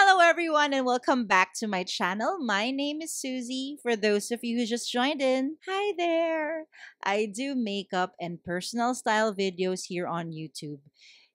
Hello, everyone, and welcome back to my channel. My name is Susie. For those of you who just joined in, hi there. I do makeup and personal style videos here on YouTube.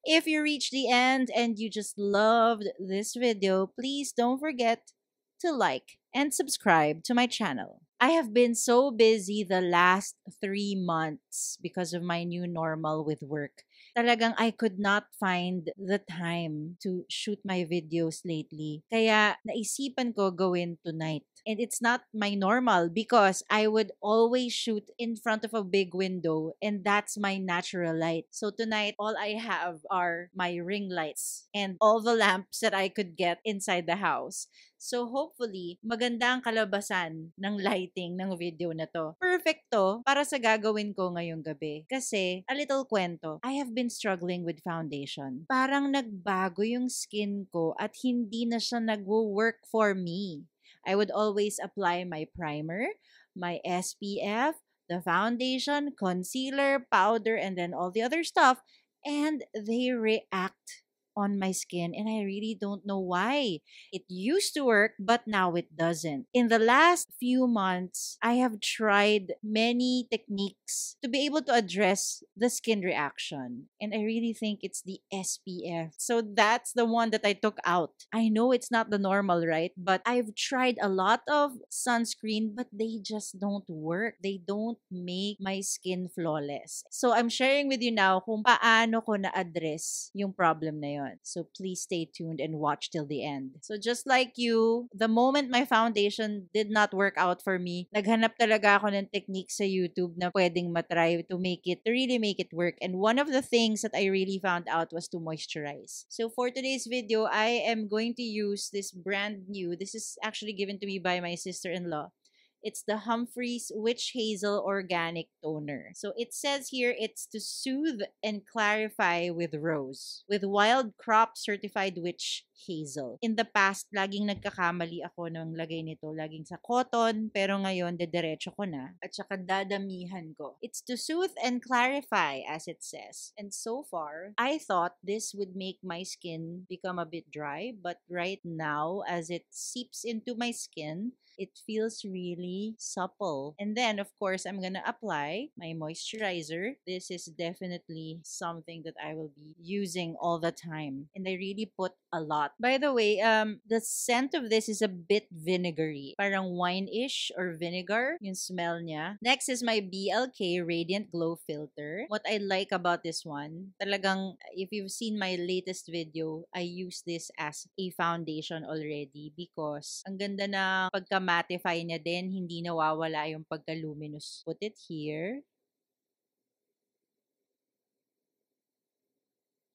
If you reached the end and you just loved this video, please don't forget to like and subscribe to my channel. I have been so busy the last 3 months because of my new normal with work. Talagang I could not find the time to shoot my videos lately. Kaya naisipan ko gawin tonight. And it's not my normal because I would always shoot in front of a big window and that's my natural light. So tonight, all I have are my ring lights and all the lamps that I could get inside the house. So hopefully, maganda ang kalabasan ng lighting ng video na to. Perfect to para sa gagawin ko ngayong gabi. Kasi, a little kwento, I have been struggling with foundation. Parang nagbago yung skin ko at hindi na siya nagwo-work for me. I would always apply my primer, my SPF, the foundation, concealer, powder, and then all the other stuff. And they react on my skin and I really don't know why. It used to work, but now it doesn't. In the last few months, I have tried many techniques to be able to address the skin reaction. And I really think it's the SPF. So that's the one that I took out. I know it's not the normal, right? But I've tried a lot of sunscreen, but they just don't work. They don't make my skin flawless. So I'm sharing with you now kung paano ko na-address yung problem na yun. So please stay tuned and watch till the end. So just like you, the moment my foundation did not work out for me, naghanap talaga ako ng technique sa YouTube na pwedeng matry to really make it work. And one of the things that I really found out was to moisturize. So for today's video, I am going to use this brand new, this is actually given to me by my sister-in-law. It's the Humphreys Witch Hazel Organic Toner. So it says here it's to soothe and clarify with rose, with wild crop certified witch hazel. In the past, laging nagkakamali ako ng lagay nito, laging sa cotton, pero ngayon, dediretso ko na, at saka dadamihan ko. It's to soothe and clarify, as it says. And so far, I thought this would make my skin become a bit dry, but right now, as it seeps into my skin, it feels really supple. And then, of course, I'm gonna apply my moisturizer. This is definitely something that I will be using all the time. And I really put a lot. By the way, the scent of this is a bit vinegary. Parang wine-ish or vinegar, yung smell niya. Next is my BLK Radiant Glow Filter. What I like about this one, talagang, if you've seen my latest video, I use this as a foundation already because ang ganda na pagka-mattify niya din, hindi nawawala yung pagka-luminous. Put it here.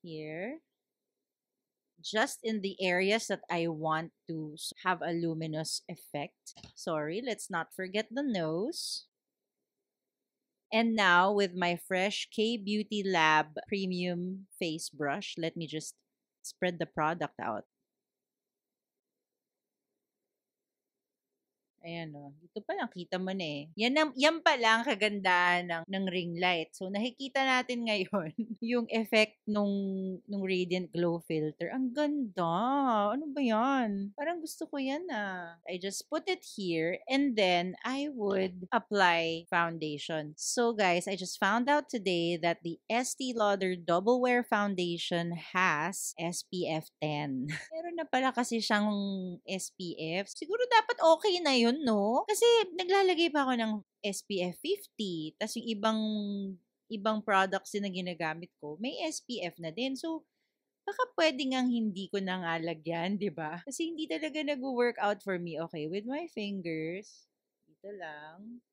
Here. Just in the areas that I want to have a luminous effect. Sorry, let's not forget the nose. And now with my fresh K-Beauty Lab Premium Face Brush, let me just spread the product out. Ayan o. Dito pa lang, kita mo na eh. Yan pa lang kagandahan ng ring light. So, nakikita natin ngayon yung effect nung Radiant Glow Filter. Ang ganda. Ano ba yan? Parang gusto ko yan ah. I just put it here and then I would apply foundation. So, guys, I just found out today that the Estee Lauder Double Wear Foundation has SPF 10. Meron na pala kasi siyang SPF. Siguro dapat okay na yun, no? Kasi naglalagay pa ako ng SPF 50. Tapos yung ibang products din na ginagamit ko, may SPF na din. So, baka pwede ngang hindi ko na nga lagyan, di ba? Kasi hindi talaga nag-work out for me. Okay, with my fingers, dito lang.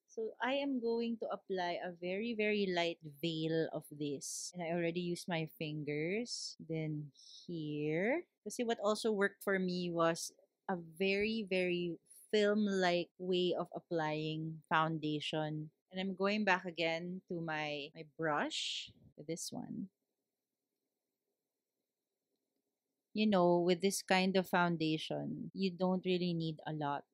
So, I am going to apply a very, very light veil of this. And I already used my fingers. Then, here. Kasi what also worked for me was a very, very film-like way of applying foundation. And I'm going back again to my brush, this one. You know, with this kind of foundation, you don't really need a lot.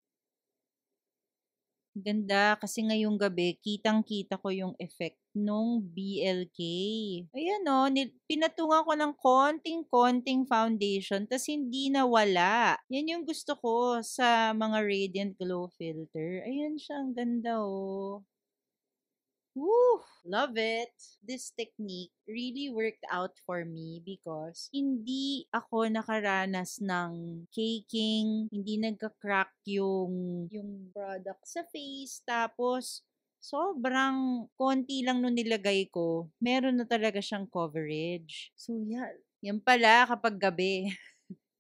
Ganda kasi ngayong gabi kitang-kita ko yung effect nung BLK. Ayan oh, pinatungan ko ng konting-konting foundation tas hindi nawala. Yan yung gusto ko sa mga Radiant Glow Filter. Ayan siya, ang ganda oh. Woo! Love it! This technique really worked out for me because hindi ako nakaranas ng caking, hindi nagka-crack yung product sa face. Tapos, sobrang konti lang nung nilagay ko, meron na talaga siyang coverage. So, yan. Yan pala kapag gabi.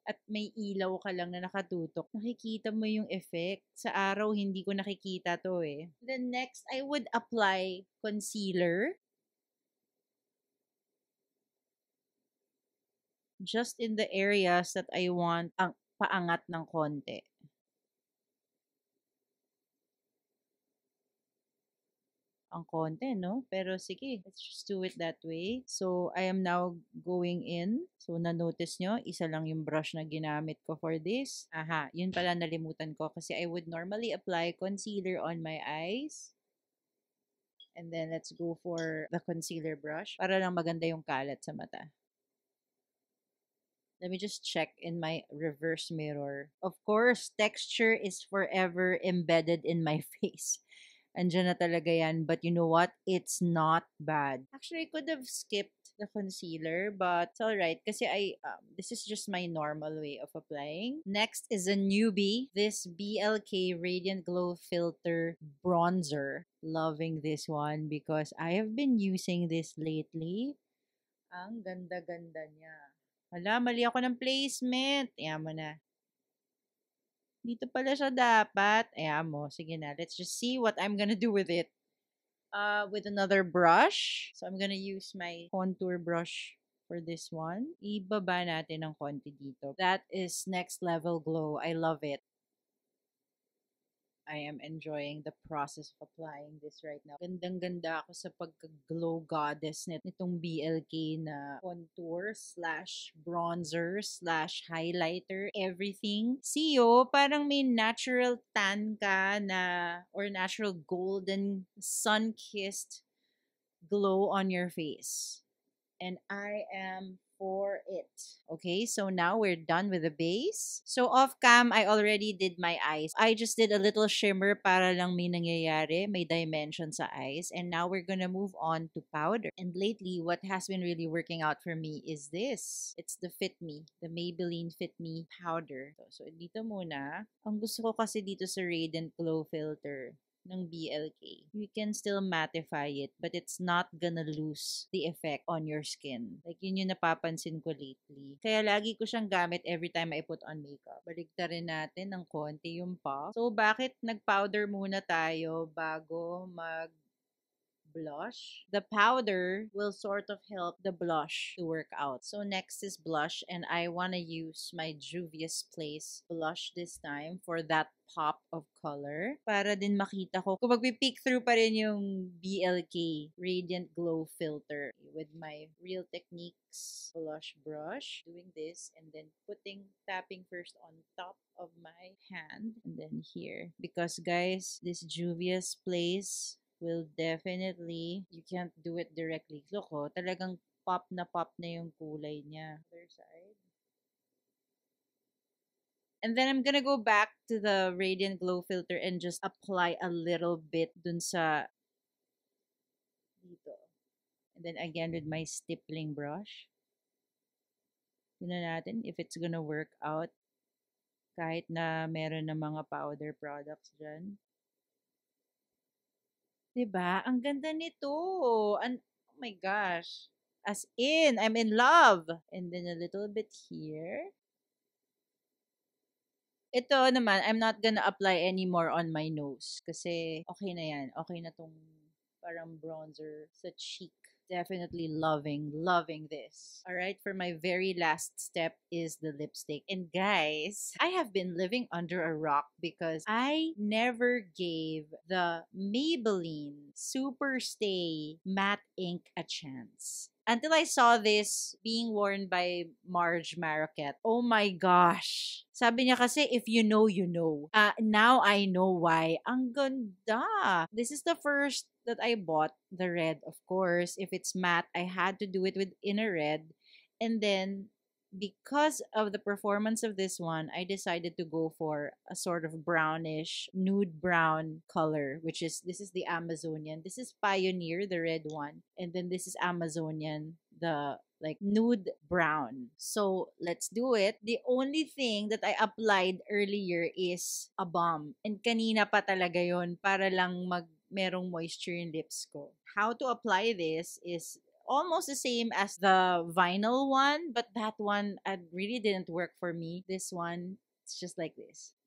At may ilaw ka lang na nakatutok, nakikita mo yung effect. Sa araw, hindi ko nakikita to eh. Then next, I would apply concealer just in the areas that I want ang paangat ng konti. Ang konti, no? Pero sige, let's just do it that way. So, I am now going in. So, na-notice nyo, isa lang yung brush na ginamit ko for this. Aha, yun pala nalimutan ko kasi I would normally apply concealer on my eyes. And then, let's go for the concealer brush para lang maganda yung kalat sa mata. Let me just check in my reverse mirror. Of course, texture is forever embedded in my face. Andiyan na talaga yan. But you know what? It's not bad. Actually, I could have skipped the concealer, but it's alright kasi this is just my normal way of applying. Next is a newbie. This BLK Radiant Glow Filter Bronzer. Loving this one because I have been using this lately. Ang ganda-ganda niya. Hala, mali ako ng placement. Ayan mo na. Dito pala siya dapat. Ayan mo. Sige na. Let's just see what I'm gonna do with it. With another brush. So, I'm gonna use my contour brush for this one. Ibaba natin ng konti dito. That is next level glow. I love it. I am enjoying the process of applying this right now. Gandang-ganda ako sa pagka-glow goddess nitong BLK na contour slash bronzer slash highlighter, everything. See yo, parang may natural tan ka na or natural golden sun-kissed glow on your face. And I am for it. Okay, so now we're done with the base. So off cam, I already did my eyes. I just did a little shimmer para lang may nangyayari, may dimension sa eyes. And now we're gonna move on to powder. And lately, what has been really working out for me is this. It's the Fit Me, the Maybelline Fit Me powder. So dito muna. Ang gusto ko kasi dito sa Radiant Glow Filter ng BLK, you can still mattify it, but it's not gonna lose the effect on your skin. Like, yun yung napapansin ko lately. Kaya lagi ko siyang gamit every time I put on makeup. Baligtarin natin ng konti yung puff. So, bakit nag-powder muna tayo bago blush? The powder will sort of help the blush to work out. So next is blush, and I want to use my Juvia's Place blush this time for that pop of color para din makita ko kung magpipick through pa rin yung BLK Radiant Glow Filter with my Real Techniques blush brush, doing this and then tapping first on top of my hand and then here, because guys, this Juvia's Place will definitely, you can't do it directly. Look, oh, talagang pop na yung kulay niya. Other side. And then I'm gonna go back to the Radiant Glow Filter and just apply a little bit dun sa dito. And then again with my stippling brush. Tingnan natin if it's gonna work out kahit na meron na mga powder products dyan. Diba? Ang ganda nito. Oh my gosh. As in, I'm in love. And then a little bit here. Ito naman, I'm not gonna apply anymore on my nose. Kasi okay na yan. Okay na tong parang bronzer sa cheek. Definitely loving this. All right, for my very last step is the lipstick. And guys, I have been living under a rock because I never gave the Maybelline Super Stay Matte Ink a chance. Until I saw this being worn by Marge Marquette. Oh my gosh. Sabi niya kasi, if you know, you know. Now I know why. Ang ganda. This is the first that I bought, the red, of course. If it's matte, I had to do it with inner red. And then, because of the performance of this one, I decided to go for a sort of brownish, nude brown color, which is, this is the Amazonian. This is Pioneer, the red one. And then this is Amazonian, the like nude brown. So let's do it. The only thing that I applied earlier is a balm. And kanina pa talaga yon para lang merong moisture in lips ko. How to apply this is almost the same as the vinyl one, but that one really didn't work for me. This one, it's just like this.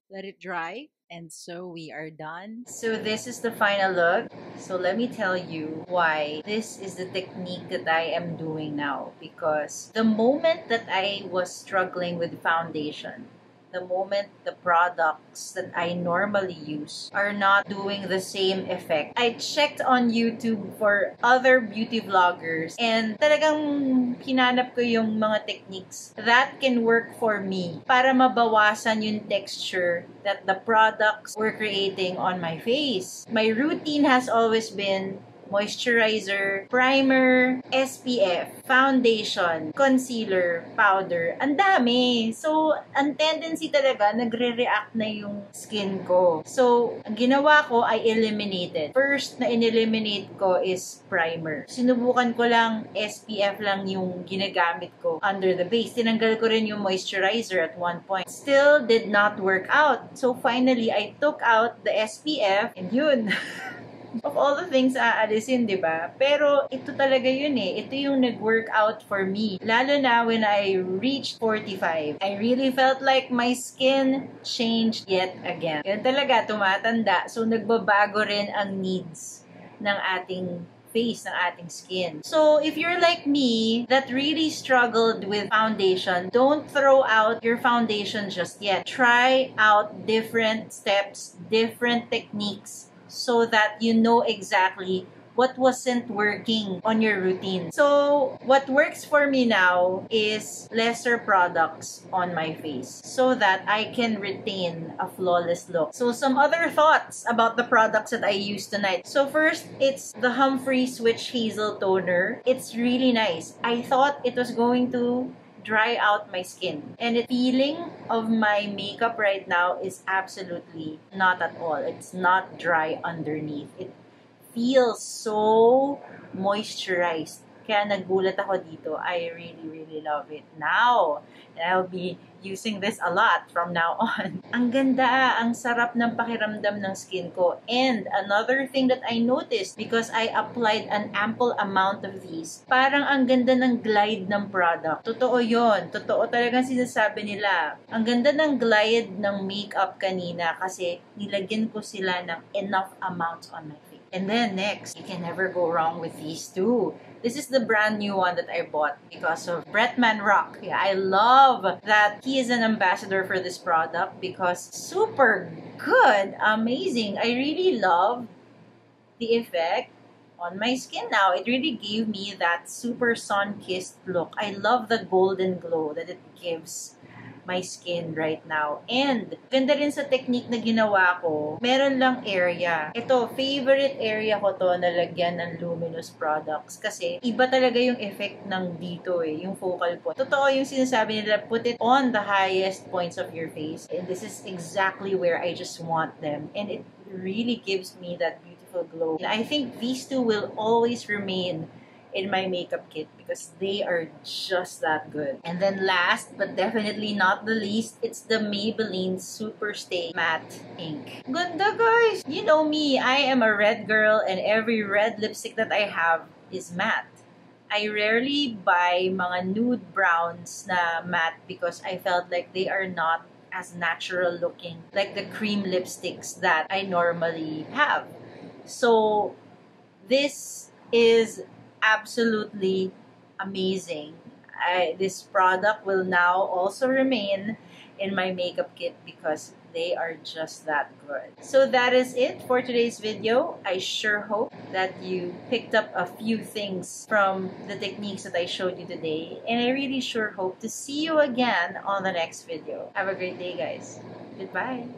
Let it dry. And so we are done. So this is the final look. So let me tell you why this is the technique that I am doing now. Because the moment that I was struggling with foundation, the moment the products that I normally use are not doing the same effect, I checked on YouTube for other beauty vloggers and talagang hinanap ko yung mga techniques that can work for me para mabawasan yung texture that the products were creating on my face. My routine has always been moisturizer, primer, SPF, foundation, concealer, powder. Ang dami. So, ang tendency talaga, nagre-react na yung skin ko. So, ang ginawa ko ay eliminated. First na in-eliminate ko is primer. Sinubukan ko lang, SPF lang yung ginagamit ko under the base. Tinanggal ko rin yung moisturizer at one point. Still did not work out. So, finally, I took out the SPF and yun. Of all the things aalisin, di ba? Pero ito talaga yun eh. Ito yung nag-work out for me. Lalo na when I reached 45. I really felt like my skin changed yet again. Yan talaga, tumatanda. So, nagbabago rin ang needs ng ating face, ng ating skin. So, if you're like me, that really struggled with foundation, don't throw out your foundation just yet. Try out different steps, different techniques, so that you know exactly what wasn't working on your routine. So, what works for me now is lesser products on my face so that I can retain a flawless look. So, some other thoughts about the products that I used tonight. So, first, it's the Humphreys Witch Hazel Toner. It's really nice. I thought it was going to dry out my skin. And the feeling of my makeup right now is absolutely not at all. It's not dry underneath. It feels so moisturized. Kaya nagulat ako dito. I really, really love it now. And I'll be using this a lot from now on. Ang ganda, ang sarap ng pakiramdam ng skin ko. And another thing that I noticed, because I applied an ample amount of these, parang ang ganda ng glide ng product. Totoo yon. Totoo talagang sinasabi nila. Ang ganda ng glide ng makeup kanina kasi nilagyan ko sila ng enough amounts on my face. And then next, you can never go wrong with these two. This is the brand new one that I bought because of Bretman Rock. Yeah, I love that he is an ambassador for this product because super good, amazing. I really love the effect on my skin now. It really gave me that super sun-kissed look. I love the golden glow that it gives my skin right now. And ganda rin sa technique na ginawa ko, meron lang area. Ito, favorite area ko to na lagyan ng luminous products kasi iba talaga yung effect ng dito eh, yung focal point. Totoo yung sinasabi nila, put it on the highest points of your face. And this is exactly where I just want them. And it really gives me that beautiful glow. And I think these two will always remain in my makeup kit because they are just that good. And then last but definitely not the least, it's the Maybelline Super Stay Matte Ink. Ganda guys! You know me, I am a red girl and every red lipstick that I have is matte. I rarely buy mga nude browns na matte because I felt like they are not as natural looking like the cream lipsticks that I normally have. So this is absolutely amazing. This product will now also remain in my makeup kit because they are just that good. So that is it for today's video. I sure hope that you picked up a few things from the techniques that I showed you today, and I really sure hope to see you again on the next video. Have a great day, guys. Goodbye.